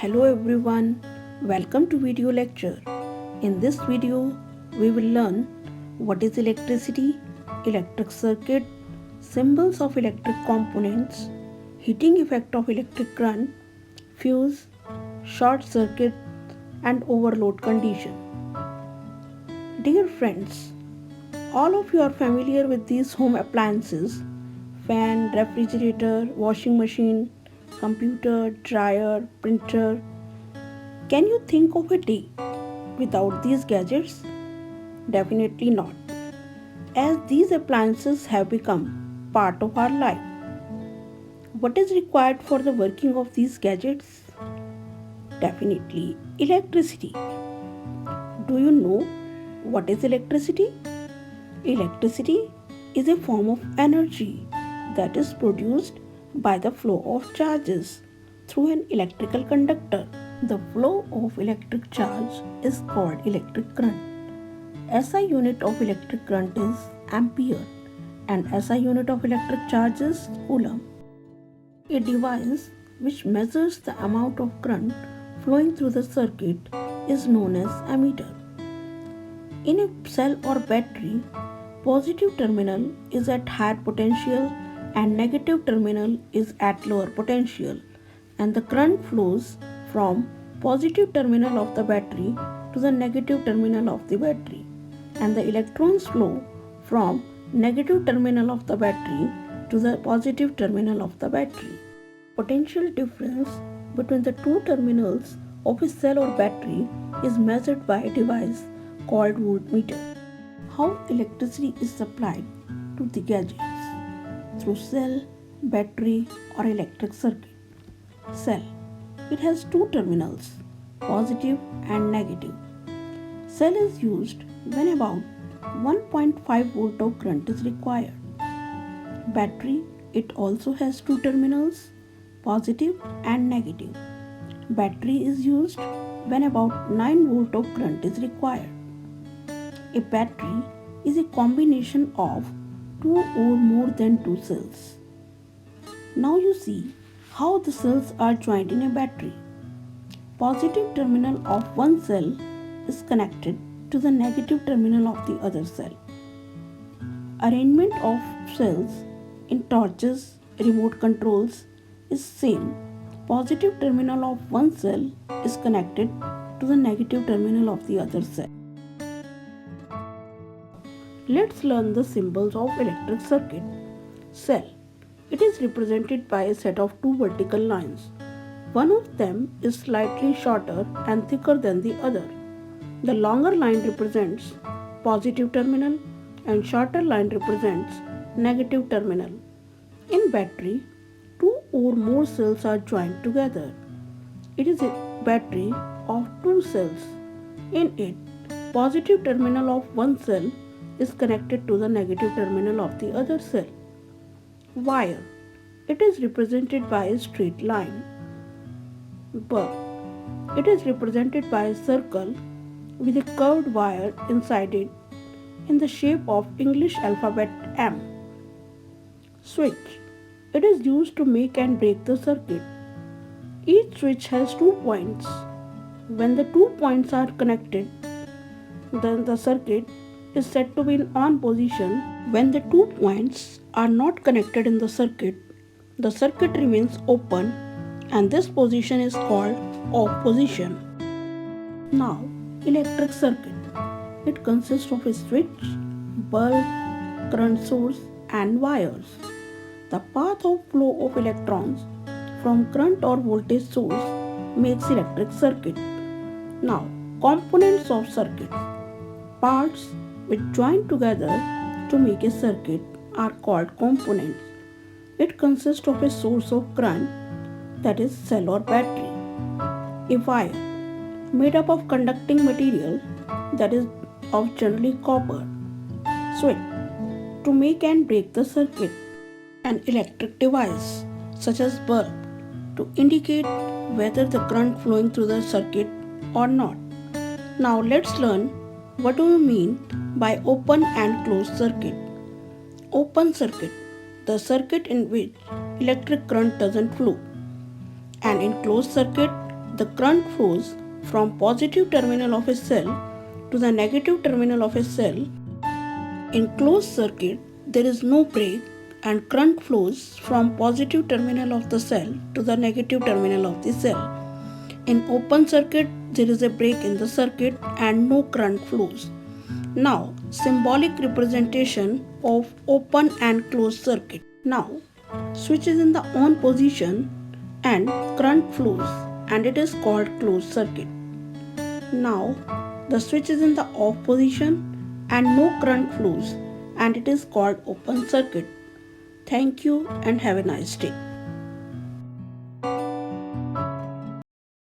Hello everyone, welcome to video lecture. In this video, we will learn what is electricity, electric circuit, symbols of electric components, heating effect of electric current, fuse, short circuit and overload condition. Dear friends, all of you are familiar with these home appliances: fan, refrigerator, washing machine, computer, dryer, printer. Can you think of a day without these gadgets? Definitely not, as these appliances have become part of our life. What is required for the working of these gadgets? Definitely electricity. Do you know what is electricity? Electricity is a form of energy that is produced by the flow of charges through an electrical conductor. The flow of electric charge is called electric current. SI unit of electric current is ampere and SI unit of electric charge is coulomb. A device which measures the amount of current flowing through the circuit is known as ammeter. In a cell or battery, positive terminal is at higher potential and negative terminal is at lower potential, and the current flows from positive terminal of the battery to the negative terminal of the battery, and the electrons flow from negative terminal of the battery to the positive terminal of the battery. Potential difference between the two terminals of a cell or battery is measured by a device called voltmeter. How electricity is supplied to the gadgets? Through cell, battery or electric circuit. Cell. It has two terminals, positive and negative. Cell is used when about 1.5 volt of current is required. Battery. It also has two terminals, positive and negative. Battery is used when about 9 volt of current is required. A battery is a combination of two or more than two cells. Now you see how the cells are joined in a battery. Positive terminal of one cell is connected to the negative terminal of the other cell. Arrangement of cells in torches, remote controls is same. Positive terminal of one cell is connected to the negative terminal of the other cell. Let's learn the symbols of electric circuit. Cell. It is represented by a set of two vertical lines. One of them is slightly shorter and thicker than the other. The longer line represents positive terminal and shorter line represents negative terminal. In battery, two or more cells are joined together. It is a battery of two cells. In it, positive terminal of one cell is connected to the negative terminal of the other cell. Wire. It is represented by a straight line. Bulb. It is represented by a circle with a curved wire inside it in the shape of English alphabet M. Switch. It is used to make and break the circuit. Each switch has 2 points. When the 2 points are connected, then the circuit is said to be in on position. When the 2 points are not connected in the circuit remains open and this position is called off position. Now, electric circuit. It consists of a switch, bulb, current source and wires. The path of flow of electrons from current or voltage source makes electric circuit. Now, components of circuit. Parts which join together to make a circuit are called components. It consists of a source of current, that is cell or battery. A wire made up of conducting material, that is of generally copper. Switch to make and break the circuit. An electric device such as bulb to indicate whether the current flowing through the circuit or not. Now let's learn what do we mean by open and closed circuit. Open circuit, the circuit in which electric current doesn't flow, and in closed circuit, the current flows from positive terminal of a cell to the negative terminal of a cell. In closed circuit, there is no break and current flows from positive terminal of the cell to the negative terminal of the cell. In open circuit, there is a break in the circuit and no current flows. Now, symbolic representation of open and closed circuit. Now, switch is in the on position and current flows and it is called closed circuit. Now, the switch is in the off position and no current flows and it is called open circuit. Thank you and have a nice day.